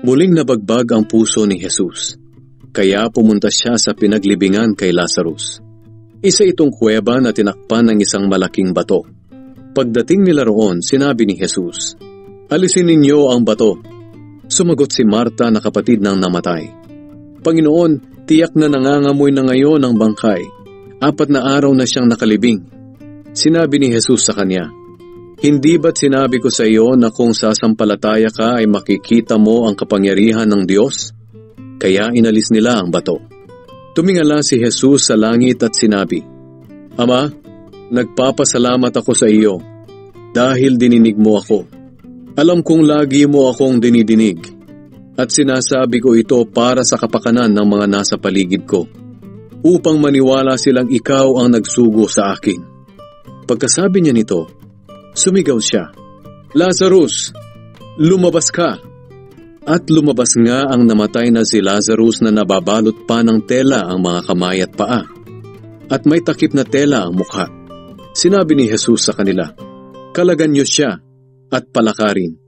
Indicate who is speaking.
Speaker 1: Muling nabagbag ang puso ni Jesus, kaya pumunta siya sa pinaglibingan kay Lazarus. Isa itong kuweba na tinakpan ng isang malaking bato. Pagdating nila roon, sinabi ni Jesus, "Alisin ninyo ang bato." Sumagot si Marta na kapatid ng namatay, "Panginoon, tiyak na nangangamoy na ngayon ang bangkay. 4 na araw na siyang nakalibing." Sinabi ni Jesus sa kanya, "Hindi ba't sinabi ko sa iyo na kung sasampalataya ka ay makikita mo ang kapangyarihan ng Diyos?" Kaya inalis nila ang bato. Tumingala si Jesus sa langit at sinabi, "Ama, nagpapasalamat ako sa iyo dahil dininig mo ako. Alam kong lagi mo akong dinidinig at sinasabi ko ito para sa kapakanan ng mga nasa paligid ko, upang maniwala silang ikaw ang nagsugo sa akin." Pagkasabi niya nito, sumigaw siya, "Lazarus, lumabas ka!" At lumabas nga ang namatay na si Lazarus na nababalot pa ng tela ang mga kamay at paa, at may takip na tela ang mukha. Sinabi ni Jesus sa kanila, "Kalagan niyo siya at palakarin."